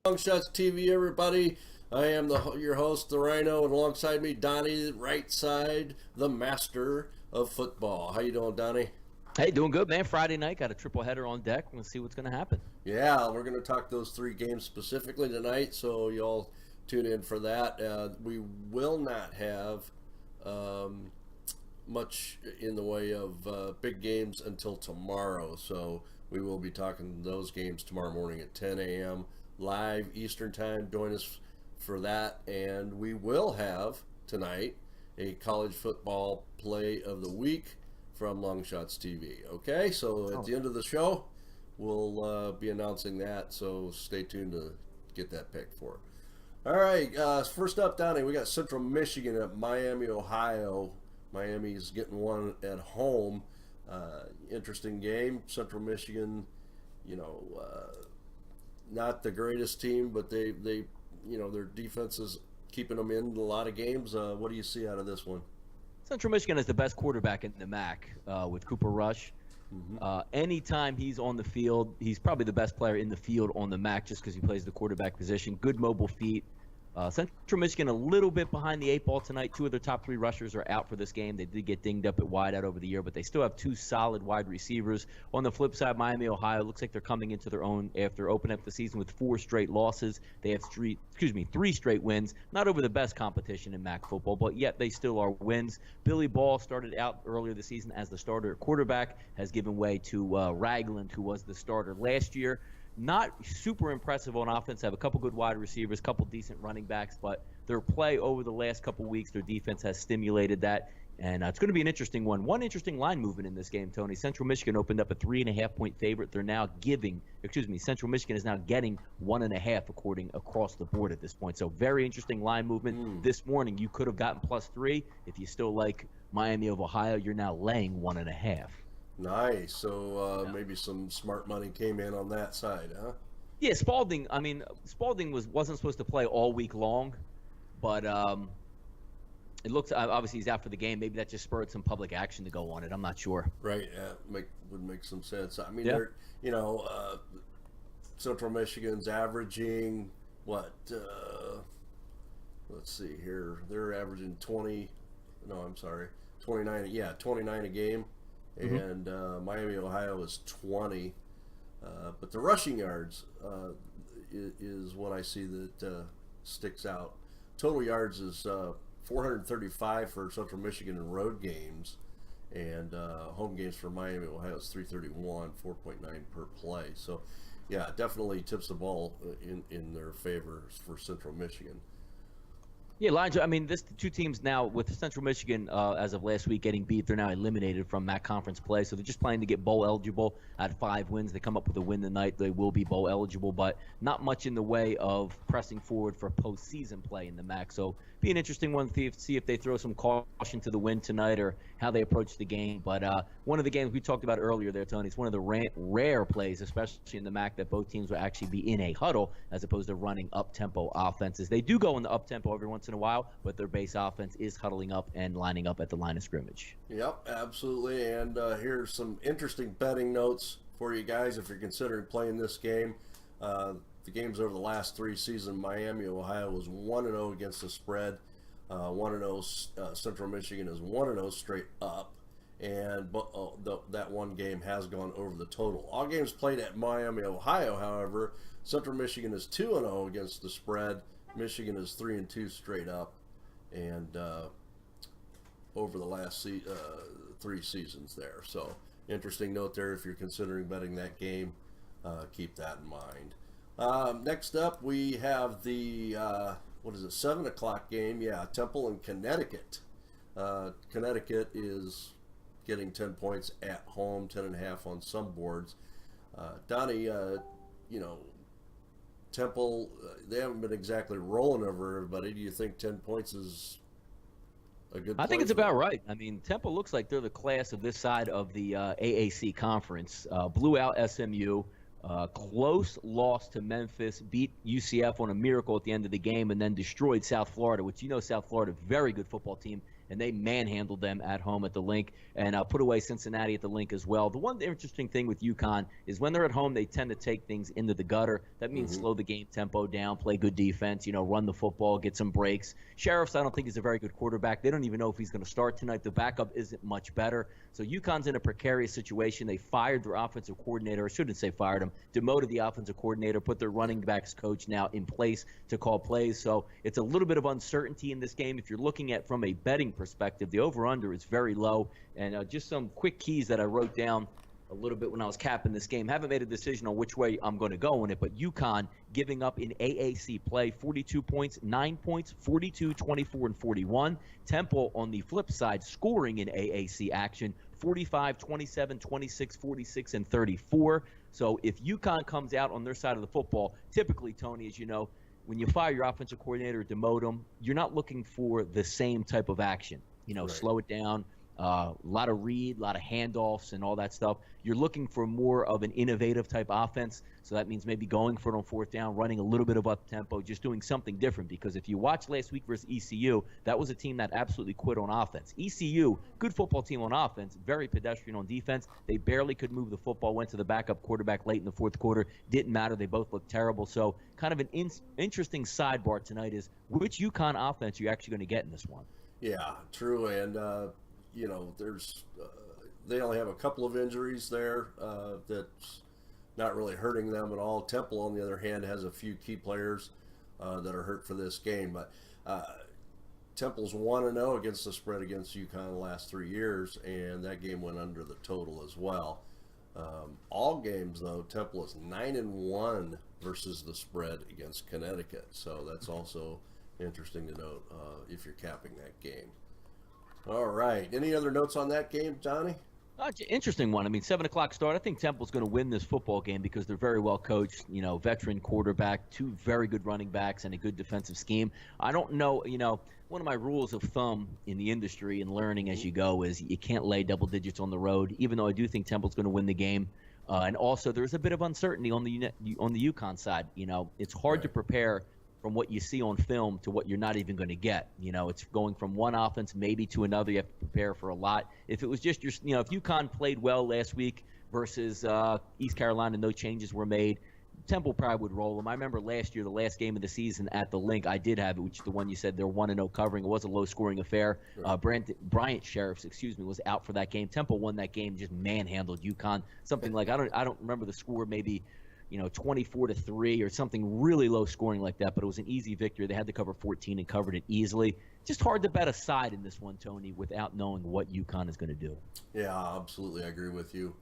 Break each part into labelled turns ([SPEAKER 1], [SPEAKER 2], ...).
[SPEAKER 1] LongShots TV, everybody. I am your host, TheRhino, and alongside me, Donnie, right side, the master of football. How you doing, Donnie?
[SPEAKER 2] Hey, doing good, man. Friday night, got a triple header on deck. We'll see what's going to happen.
[SPEAKER 1] Yeah, we're going to talk those three games specifically tonight, so y'all tune in for that. We will not have much in the way of big games until tomorrow, so we will be talking those games tomorrow morning at 10 a.m. live Eastern Time. Join us for that, and we will have tonight a college football play of the week from LongShots TV. Okay, so at the end of the show, we'll be announcing that, so stay tuned to get that pick for. All right, first up, Donnie, we got Central Michigan at Miami, Ohio. Miami's getting one at home. Interesting game. Central Michigan, not the greatest team, but they their defense is keeping them in a lot of games. What do you see out of this one?
[SPEAKER 2] Central Michigan is the best quarterback in the MAC with Cooper Rush. Anytime he's on the field, he's probably the best player in the field on the MAC just because he plays the quarterback position. Good mobile feet. Central Michigan a little bit behind the eight ball tonight. Two of their top three rushers are out for this game. They did get dinged up at wide out over the year, but they still have two solid wide receivers. On the flip side, Miami, Ohio, looks like they're coming into their own after opening up the season with 4 straight losses. They have 3 straight wins. Not over the best competition in MAC football, but yet they still are wins. Billy Ball started out earlier this season as the starter at quarterback, has given way to Ragland, who was the starter last year. Not super impressive on offense. Have a couple good wide receivers, couple decent running backs, but their play over the last couple weeks, their defense has stimulated that, and it's going to be an interesting one. One interesting line movement in this game, Tony. Central Michigan opened up a 3.5-point favorite. They're now Central Michigan is now getting 1.5 across the board at this point. So very interesting line movement. This morning you could have gotten +3. If you still like Miami of Ohio, you're now laying 1.5.
[SPEAKER 1] Nice. So maybe some smart money came in on that side, huh?
[SPEAKER 2] Yeah, Spalding. I mean, Spalding wasn't supposed to play all week long, but it looks obviously he's out for the game. Maybe that just spurred some public action to go on it. I'm not sure.
[SPEAKER 1] Right. Would make some sense. I mean, they're Central Michigan's averaging what? Let's see here. They're averaging 20. No, I'm sorry, 29. Yeah, 29 a game. And Miami, Ohio is 20. But the rushing yards is what I see that sticks out. Total yards is 435 for Central Michigan in road games. And home games for Miami, Ohio is 331, 4.9 per play. So, yeah, definitely tips the ball in their favor for Central Michigan.
[SPEAKER 2] Yeah, Elijah, I mean, the two teams now, with Central Michigan, as of last week, getting beat, they're now eliminated from MAC conference play. So they're just playing to get bowl eligible at 5 wins. They come up with a win tonight, they will be bowl eligible, but not much in the way of pressing forward for postseason play in the MAC. So be an interesting one to see if they throw some caution to the wind tonight or how they approach the game. But one of the games we talked about earlier there, Tony, it's one of the rare plays, especially in the MAC, that both teams will actually be in a huddle as opposed to running up-tempo offenses. They do go in the up-tempo every once in a while, but their base offense is huddling up and lining up at the line of scrimmage.
[SPEAKER 1] Yep, absolutely. And here's some interesting betting notes for you guys if you're considering playing this game. The games over the last 3 seasons, Miami, Ohio was 1-0 against the spread. 1-0. Central Michigan is 1-0 straight up. And that one game has gone over the total. All games played at Miami, Ohio, however, Central Michigan is 2-0 against the spread. Michigan is 3-2 straight up, and over the last 3 seasons there. So interesting note there if you're considering betting that game. Keep that in mind. Next up, we have the 7 o'clock game? Yeah, Temple and Connecticut. Connecticut is getting 10 points at home, 10.5 on some boards. Donnie, Temple, they haven't been exactly rolling over everybody. Do you think 10 points is a good play?
[SPEAKER 2] I think it's about right. I mean, Temple looks like they're the class of this side of the AAC conference. Blew out SMU. Close loss to Memphis, beat UCF on a miracle at the end of the game, and then destroyed South Florida, which South Florida, very good football team, and they manhandled them at home at the Link, and put away Cincinnati at the Link as well. The one interesting thing with UConn is when they're at home, they tend to take things into the gutter. That means slow the game tempo down, play good defense, run the football, get some breaks. Sheriffs, I don't think, is a very good quarterback. They don't even know if he's going to start tonight. The backup isn't much better. So UConn's in a precarious situation. They fired their offensive coordinator. I shouldn't say fired him. Demoted the offensive coordinator, put their running backs coach now in place to call plays. So it's a little bit of uncertainty in this game. If you're looking at from a betting perspective, the over-under is very low. And just some quick keys that I wrote down a little bit when I was capping this game. Haven't made a decision on which way I'm going to go in it, but UConn giving up in AAC play 42 points, 9 points, 42, 24, and 41. Temple on the flip side scoring in AAC action 45, 27, 26, 46, and 34. So if UConn comes out on their side of the football, typically, Tony, as you know, when you fire your offensive coordinator or demote him, you're not looking for the same type of action. Right. Slow it down. A lot of read, a lot of handoffs and all that stuff. You're looking for more of an innovative type offense. So that means maybe going for it on fourth down, running a little bit of up tempo, just doing something different. Because if you watch last week versus ECU, that was a team that absolutely quit on offense. ECU, good football team on offense, very pedestrian on defense. They barely could move the football, went to the backup quarterback late in the fourth quarter. Didn't matter. They both looked terrible. So kind of an interesting sidebar tonight is which UConn offense you're actually going to get in this one.
[SPEAKER 1] Yeah, true. And, there's they only have a couple of injuries there that's not really hurting them at all. Temple, on the other hand, has a few key players that are hurt for this game. But Temple's 1-0 against the spread against UConn the last 3 years, and that game went under the total as well. All games, though, Temple is 9-1 versus the spread against Connecticut. So that's also interesting to note if you're capping that game. All right. Any other notes on that game, Johnny?
[SPEAKER 2] Interesting one. I mean, 7 o'clock start. I think Temple's going to win this football game because they're very well coached, veteran quarterback, 2 very good running backs, and a good defensive scheme. I don't know, one of my rules of thumb in the industry and learning as you go is you can't lay double digits on the road, even though I do think Temple's going to win the game. And also there's a bit of uncertainty on the UConn side. It's hard to prepare from what you see on film to what you're not even going to get. It's going from one offense maybe to another. You have to prepare for a lot. If it was just if UConn played well last week versus East Carolina, no changes were made, Temple probably would roll them. I remember last year, the last game of the season at the Link, I did have it, which is the one you said they're 1-0 covering. It was a low-scoring affair. Sure. Bryant Sheriffs, was out for that game. Temple won that game, just manhandled UConn. Something like I don't remember the score, maybe 24-3 or something really low scoring like that, but it was an easy victory. They had to cover 14 and covered it easily. Just hard to bet a side in this one, Tony, without knowing what UConn is going to do.
[SPEAKER 1] Yeah, absolutely. I agree with you.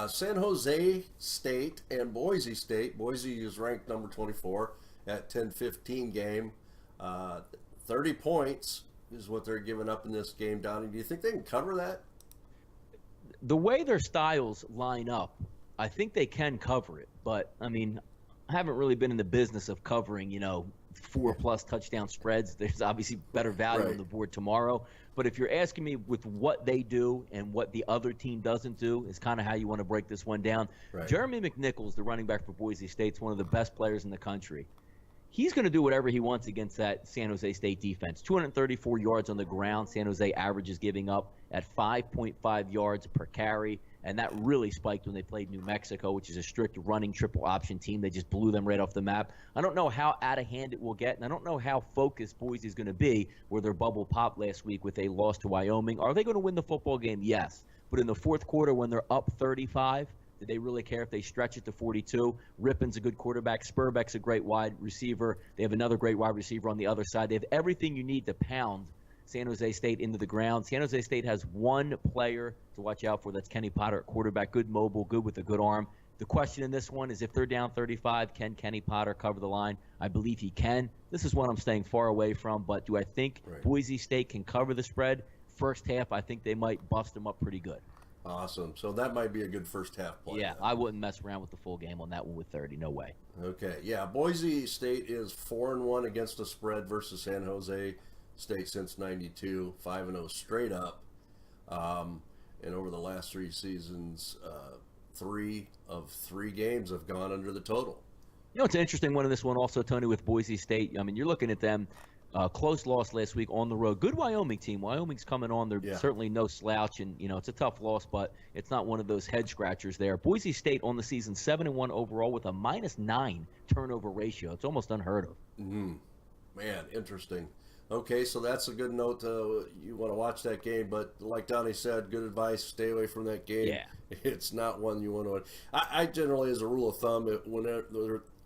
[SPEAKER 1] San Jose State and Boise State. Boise is ranked number 24 at 10-15 game. 30 points is what they're giving up in this game, Donnie. Do you think they can cover that?
[SPEAKER 2] The way their styles line up, I think they can cover it, but I mean, I haven't really been in the business of covering, 4+ touchdown spreads. There's obviously better value on the board tomorrow. But if you're asking me with what they do and what the other team doesn't do is kind of how you want to break this one down. Right. Jeremy McNichols, the running back for Boise State, is one of the best players in the country. He's going to do whatever he wants against that San Jose State defense. 234 yards on the ground. San Jose averages giving up at 5.5 yards per carry. And that really spiked when they played New Mexico, which is a strict running triple option team. They just blew them right off the map. I don't know how out of hand it will get, and I don't know how focused Boise is going to be where their bubble popped last week with a loss to Wyoming. Are they going to win the football game? Yes. But in the fourth quarter when they're up 35, do they really care if they stretch it to 42? Rippon's a good quarterback. Spurbeck's a great wide receiver. They have another great wide receiver on the other side. They have everything you need to pound San Jose State into the ground. San Jose State has one player to watch out for. That's Kenny Potter at quarterback. Good mobile, good with a good arm. The question in this one is if they're down 35, can Kenny Potter cover the line? I believe he can. This is one I'm staying far away from, but do I think Boise State can cover the spread? First half, I think they might bust them up pretty good.
[SPEAKER 1] Awesome. So that might be a good first half play.
[SPEAKER 2] Yeah, I wouldn't mess around with the full game on that one with 30. No way.
[SPEAKER 1] Okay. Yeah, Boise State is 4-1 against the spread versus San Jose State since 92, 5-0 straight up. And over the last 3 seasons, 3 of 3 games have gone under the total.
[SPEAKER 2] It's an interesting one in this one also, Tony, with Boise State. I mean, you're looking at them. Close loss last week on the road. Good Wyoming team. Wyoming's coming on. They're
[SPEAKER 1] Yeah.
[SPEAKER 2] certainly no slouch, and it's a tough loss, but it's not one of those head scratchers there. Boise State on the season 7-1 overall with a -9 turnover ratio. It's almost unheard of.
[SPEAKER 1] Man, interesting. Okay, so that's a good note. You want to watch that game, but like Donnie said, good advice. Stay away from that game.
[SPEAKER 2] Yeah.
[SPEAKER 1] It's not one you want to win. I generally, as a rule of thumb,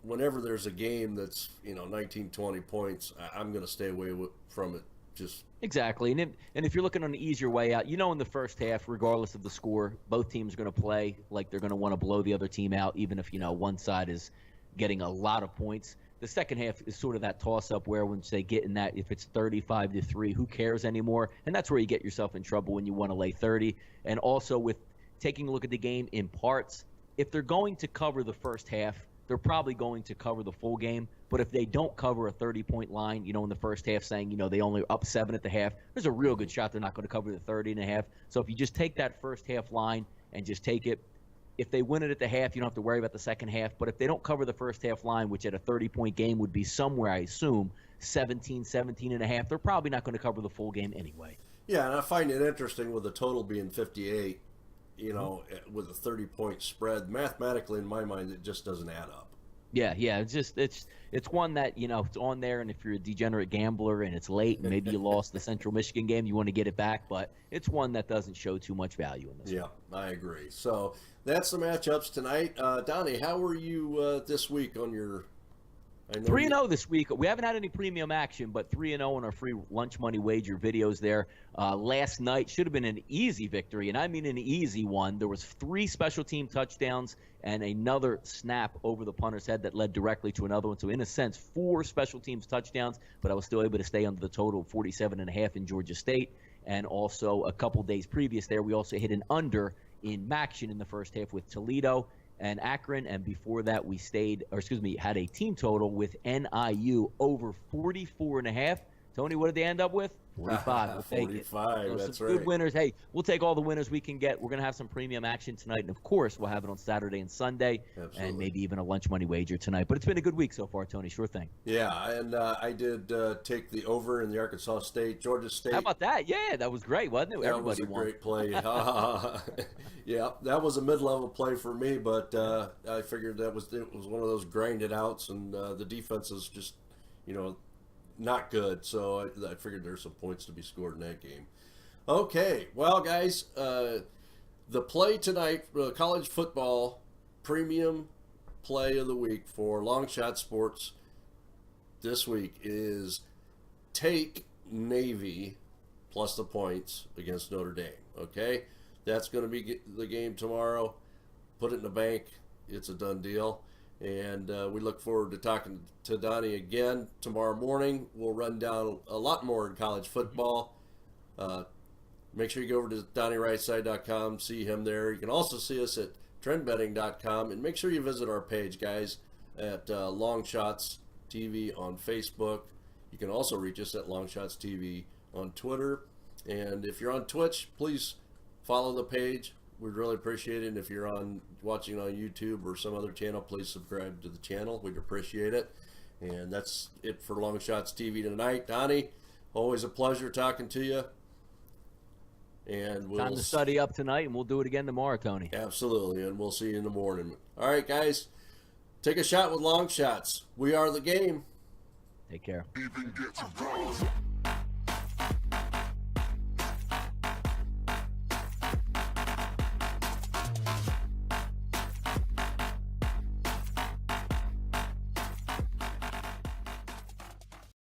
[SPEAKER 1] whenever there's a game that's 19, 20 points, I'm going to stay away from it. Just
[SPEAKER 2] Exactly. And if you're looking on an easier way out, in the first half, regardless of the score, both teams are going to play like they're going to want to blow the other team out, even if one side is getting a lot of points. The second half is sort of that toss-up where once they get in that, if it's 35-3, who cares anymore? And that's where you get yourself in trouble when you want to lay 30. And also with taking a look at the game in parts, if they're going to cover the first half, they're probably going to cover the full game. But if they don't cover a 30-point line, in the first half saying, they only up 7 at the half, there's a real good shot they're not going to cover the 30.5. So if you just take that first half line and just take it, if they win it at the half, you don't have to worry about the second half. But if they don't cover the first half line, which at a 30-point game would be somewhere, I assume, 17.5, they're probably not going to cover the full game anyway.
[SPEAKER 1] Yeah, and I find it interesting with the total being 58, with a 30-point spread. Mathematically, in my mind, it just doesn't add up.
[SPEAKER 2] Yeah, it's one that it's on there, and if you're a degenerate gambler and it's late and maybe you lost the Central Michigan game, you want to get it back, but it's one that doesn't show too much value in this.
[SPEAKER 1] Yeah, I agree. So that's the matchups tonight. Donnie, how were you this week on your?
[SPEAKER 2] 3-0 this week. We haven't had any premium action, but 3-0 on our free lunch money wager videos there. Last night should have been an easy victory, and I mean an easy one. There was 3 special team touchdowns and another snap over the punter's head that led directly to another one. So in a sense, 4 special teams touchdowns, but I was still able to stay under the total of 47.5 in Georgia State. And also a couple days previous there, we also hit an under in Maction in the first half with Toledo and Akron, and before that we had a team total with NIU over 44.5. Tony, what did they end up with? 45. We'll take
[SPEAKER 1] 45,
[SPEAKER 2] it.
[SPEAKER 1] that's
[SPEAKER 2] some
[SPEAKER 1] right.
[SPEAKER 2] Good winners. Hey, we'll take all the winners we can get. We're going to have some premium action tonight, and of course we'll have it on Saturday and Sunday.
[SPEAKER 1] Absolutely.
[SPEAKER 2] And maybe even a lunch money wager tonight. But it's been a good week so far, Tony. Sure thing.
[SPEAKER 1] Yeah, and I did take the over in the Arkansas State, Georgia State.
[SPEAKER 2] How about that? Yeah, that was great, wasn't it?
[SPEAKER 1] That
[SPEAKER 2] Everybody
[SPEAKER 1] was a
[SPEAKER 2] won.
[SPEAKER 1] great play. Yeah, that was a mid-level play for me, but I figured it was one of those grinded outs, and the defense is just, not good. So I figured there's some points to be scored in that game. Okay, well, guys, the play tonight, college football premium play of the week for Longshot Sports this week is take Navy plus the points against Notre Dame. Okay, that's going to be the game tomorrow. Put it in the bank. It's a done deal. And we look forward to talking to Donnie again tomorrow morning. We'll run down a lot more in college football. Make sure you go over to DonnieRightside.com, see him there. You can also see us at TrendBetting.com. And make sure you visit our page, guys, at LongShotsTV on Facebook. You can also reach us at LongShotsTV on Twitter. And if you're on Twitch, please follow the page. We'd really appreciate it. And if you're watching on YouTube or some other channel, please subscribe to the channel. We'd appreciate it. And that's it for Long Shots TV tonight. Donnie, always a pleasure talking to you. And we'll
[SPEAKER 2] Time to study up tonight, and we'll do it again tomorrow, Tony.
[SPEAKER 1] Absolutely, and we'll see you in the morning. All right, guys, take a shot with Long Shots. We are the game.
[SPEAKER 2] Take care.
[SPEAKER 3] Even get to